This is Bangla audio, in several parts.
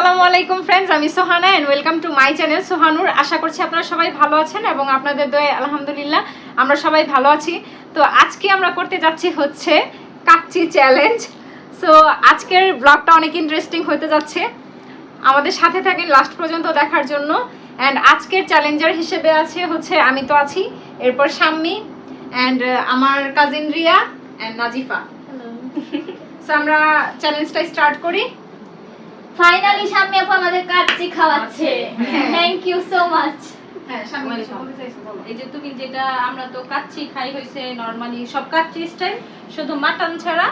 আসসালামু আলাইকুম ফ্রেন্ডস, আমি Sohana and welcome to my channel Sohanur. আশা করছি আপনারা সবাই ভালো আছেন এবং আপনাদের দয়ায় আলহামদুলিল্লাহ আমরা সবাই ভালো আছি। তো আজকে আমরা করতে যাচ্ছি হচ্ছে কাচ্চি চ্যালেঞ্জ। সো আজকের ব্লগটা অনেক ইন্টারেস্টিং হতে যাচ্ছে, আমাদের সাথে থাকেন লাস্ট পর্যন্ত দেখার জন্য। অ্যান্ড আজকের চ্যালেঞ্জার হিসেবে আছে হচ্ছে আমি তো আছি, এরপর শাম্মী অ্যান্ড আমার cousin Riya and Nazifa. So আমরা চ্যালেঞ্জটা স্টার্ট করি। ফাইনালি শাম্মী আপু আমাদের কাচ্চি খাওয়াচ্ছে, থ্যাংক ইউ সো মাচ। হ্যাঁ শাম্মী, কিছু বলতে চাইছো বলো। এই যে তুমি যেটা আমরা তো কাচ্চি খাই হইছে নরমালি সব কাচ্চি স্টাইল, শুধু মাটন ছাড়া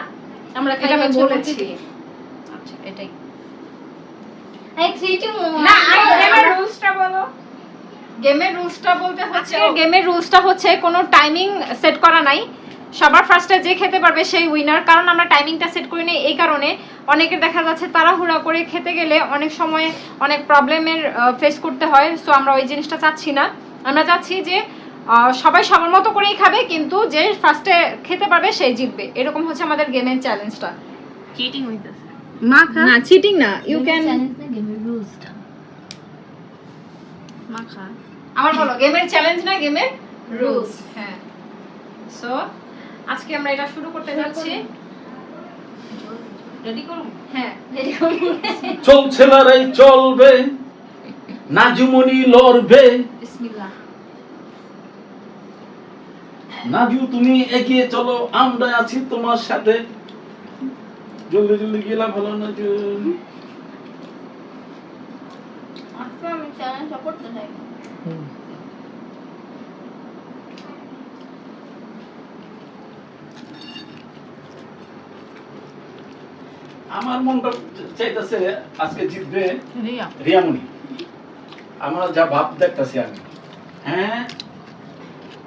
আমরা খাই এটা আমি হচ্ছে বলেছি। মুরগি দিয়ে। আচ্ছা এটাই এই 3 2 না, আগে গেমের রুলসটা বলো। গেমের রুলসটা বলতে হচ্ছে, গেমের রুলসটা হচ্ছে কোনো টাইমিং সেট করা নাই। সবার ফার্স্টে যে খেতে পারবে সেই উইনার। কারণ আমরা টাইমিংটা সেট করি না, এই কারণে অনেকের দেখা যাচ্ছে তাড়াহুড়া করে খেতে গেলে অনেক সময় অনেক প্রবলেমের ফেস করতে হয়। সো আমরা ওই জিনিসটা চাচ্ছি না। আমরা চাচ্ছি যে সবাই সবার মতো করেই খাবে, কিন্তু যে ফার্স্টে খেতে পারবে সেই জিতবে। এরকম হচ্ছে আমাদের গেমের চ্যালেঞ্জটা। চিটিং হইতাছে। মাখা না, চিটিং না, ইউ ক্যান। চ্যালেঞ্জ না, গেমের রুলসটা মাখা আমার বলো, গেমের চ্যালেঞ্জ না গেমের রুলস। হ্যাঁ, সো আজকে আমরা এটা শুরু করতে যাচ্ছি। রেডি করুন। হ্যাঁ, চলছে লড়াই চলবে, নাজুমণি লড়বে। বিসমিল্লাহ। নাজু তুমি এগিয়ে চলো, আমরা আছি তোমার সাথে। জলদি জলদি গেলা ভালো নাজু। আজকে আমি চ্যালেঞ্জ করতে চাই। আমার মনটা চাইতেছে আজকে জিতবে রিয়া রিয়ামণি। আমরা যা ভাব দেখতেছি আমি। হ্যাঁ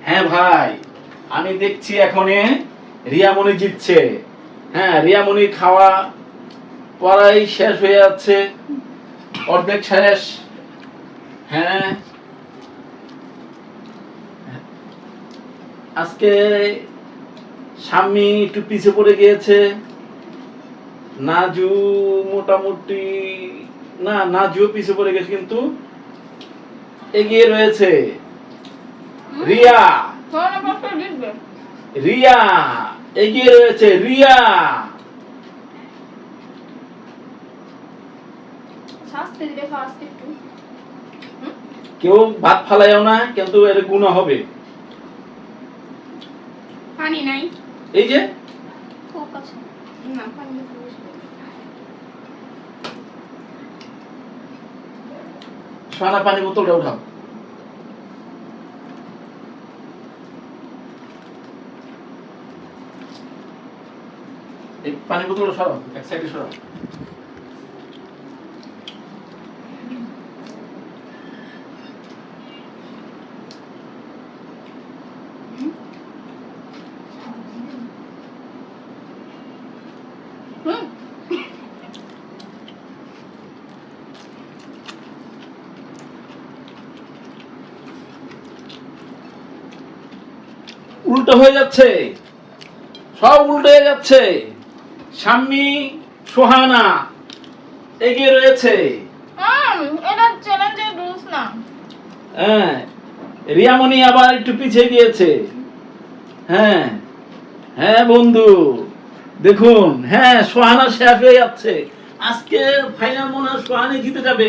হ্যাঁ ভাই, আমি দেখছি এখনে রিয়ামণি জিতছে। হ্যাঁ, রিয়ামণির খাওয়া পড়াই শেষ হয়ে যাচ্ছে, অর্ধেক শেষ। হ্যাঁ, আজকে স্বামী একটু পিছে পড়ে গিয়েছে। নাজু মোটামুটি না, নাজুও পিছে পড়ে গেছে, কিন্তু এগিয়ে রয়েছে রিয়া। রিয়া এগিয়ে রয়েছে, রিয়া। শাস্তি দিলে ফাস্ট একটু। কেউ ভাত ফালাইও না, কিন্তু এর গুণ হবে। পানি নাই। এই যে খুব আছে না, পানি নাই। সোনা পানি বোতলটা উঠাও। এই পানি বোতলটা সরাও, এক সাইডে সরাও। উল্টো হয়ে যাচ্ছে, সব উল্টো হয়ে যাচ্ছে। স্বামী সোহানা এগিয়ে রয়েছে। এটা চ্যালেঞ্জের রুলস না। হ্যাঁ, রিয়ামণি আবার একটু পিছিয়ে গিয়েছে। হ্যাঁ হ্যাঁ বন্ধু, দেখুন। হ্যাঁ, সোহানা শেষ হয়ে যাচ্ছে। আজকে ফাইনাল মনে হয় সোহানি জিতে যাবে।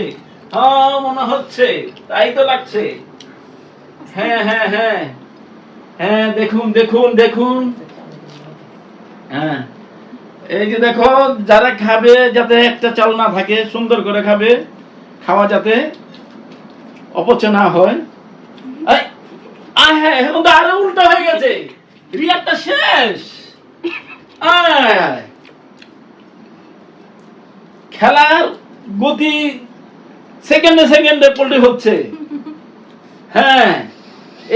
হ্যাঁ মনে হচ্ছে, তাই তো লাগছে। হ্যাঁ হ্যাঁ হ্যাঁ হ্যাঁ, দেখুন দেখুন দেখুন। হ্যাঁ, এই যে দেখো, যারা খাবে যাতে একটা চাল না থাকে, সুন্দর করে খাবে, খাওয়া যাতে অপচয় না হয়। হ্যাঁ, এখন তো আরো উল্টো হয়ে গেছে, রিয়ারটা শেষ। খেলার গতি সেকেন্ডে সেকেন্ডে পল্টি হচ্ছে। হ্যাঁ,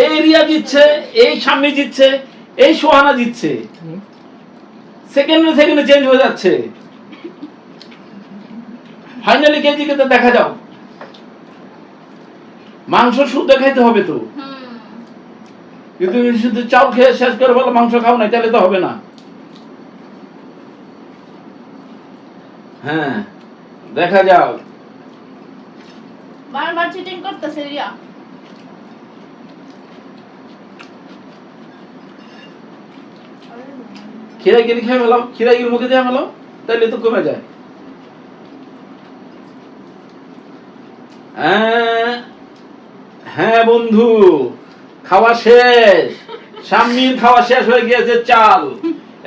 এই রিয়া জিতছে, এই স্বামী জিতছে, এই সোহানা জিতছে। সেকেন্ডে সেকেন্ডে চেঞ্জ হয়ে যাচ্ছে। ফাইনালি কে জিতে দেখা যাও। মাংস শুদ্ধ খাইতে হবে তো, কিন্তু শুধু চাল খেয়ে শেষ করে বলো মাংস খাও না, তাহলে তো হবে না। হ্যাঁ, দেখা যাও বারবার চিটিং করতেছে রিয়া। খিরাগিরি খেয়ে ফেলাও, খিরাগির মুখে দিয়ে ফেলাও, তাইলে তো কমে যায়। হ্যাঁ বন্ধু, খাওয়া শেষ, শাম্মীর খাওয়া শেষ হয়ে গিয়েছে। চাল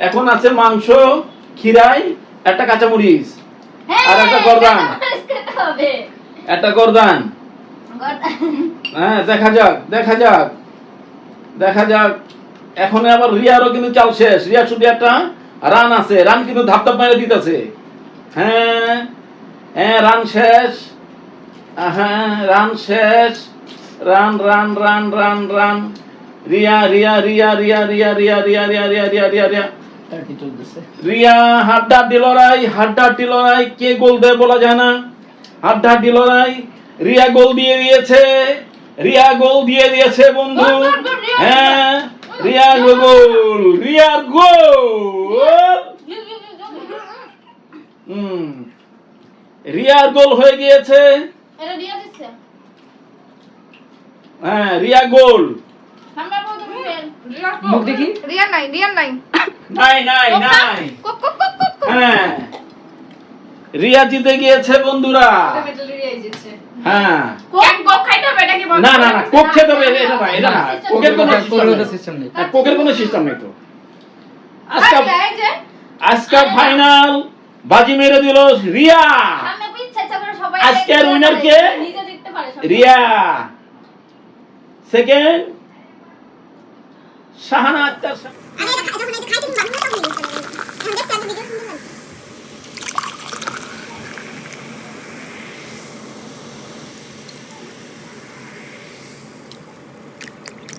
এখন আছে মাংস, খিরাই, একটা কাঁচামরিচ আর একটা গর্দান, একটা গর্দান। হ্যাঁ দেখা যাক দেখা যাক দেখা যাক। এখন আবার রিয়ারও কিন্তু চাল শেষ, রিয়া শুধু একটা রান আছে, রান কিন্তু ধাপ ধাপ মেরে দিতেছে। হ্যাঁ হ্যাঁ রান শেষ, হ্যাঁ রান শেষ, run run run run run. Riya Riya Riya Riya Riya Riya Riya Riya Riya Riya Riya Riya কি চলতেছে? রিয়া হাড্ডাহাড্ডি লড়াই, হাড্ডাহাড্ডি লড়াই, কে গোল দেয় বলা যায় না। হাড্ডাহাড্ডি লড়াই, রিয়া গোল দিয়ে দিয়েছে, রিয়া গোল দিয়ে দিয়েছে বন্ধু। হ্যাঁ রিয়ার গোল, রিয়ার গোল। রিয়ার গোল হয়ে গিয়েছে। এটা রিয়া দিচ্ছে। হ্যাঁ রিয়া গোল। সামনে বলতে ফেল। মুখ দেখি। রিয়া নাই, রিয়া নাই। নাই নাই নাই। কক কক কক কক কক। হ্যাঁ রিয়া জিতে গিয়েছে বন্ধুরা। মেটালি রিয়া জিতছে। হ্যাঁ কোক কোক খাইতে হবে এটা কি বল? না না না, কোক খেতে হবে এটা না, এটা না, কোকের কোনো সিস্টেম নেই। কোকের কোনো সিস্টেম নেই তো। আজকে এই যে আজকে ফাইনাল বাজি মেরে দিল রিয়া। সামনে ইচ্ছা ইচ্ছা করে সবাই আজকের উইনার কে? নিজে জিততে পারে সবাই। রিয়া। সেকেন্ড শাহানা আক্তার।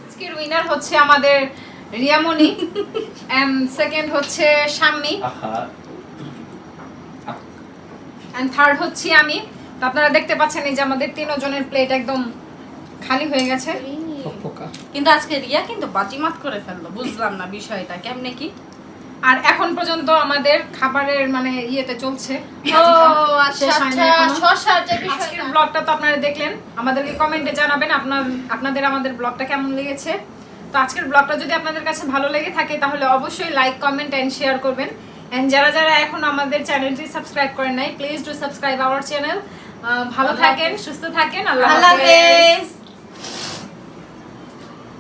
আজকের উইনার হচ্ছে আমাদের রিয়ামণি এন্ড সেকেন্ড হচ্ছে শাম্মী এন্ড থার্ড হচ্ছে আমি। তো আপনারা দেখতে পাচ্ছেন এই যে আমাদের তিনজনের প্লেট একদম খালি হয়ে গেছে। কিন্তু আজকে রিয়া কিন্তু বাজিমাত করে ফেললো, বুঝলাম না বিষয়টা কেমনে কি। আর এখন পর্যন্ত আমাদের খাবারের মানে ইয়েতে চলছে। ও আচ্ছা শেষ হয়নি আচ্ছা এখনো। শশা যে আজকের বিষয়টা। ব্লগটা তো আপনারা দেখলেন, আমাদেরকে কমেন্টে জানাবেন আপনাদের আমাদের ব্লগটা কেমন লেগেছে। তো আজকের ব্লগটা যদি আপনাদের কাছে ভালো লেগে থাকে তাহলে অবশ্যই লাইক কমেন্ট এন্ড শেয়ার করবেন। এন্ড যারা যারা এখন আমাদের চ্যানেলটি সাবস্ক্রাইব করেন নাই, please do subscribe our channel. ভালো থাকেন, সুস্থ থাকেন, আল্লাহ আল্লাহ হাফেজ। হাফেজ।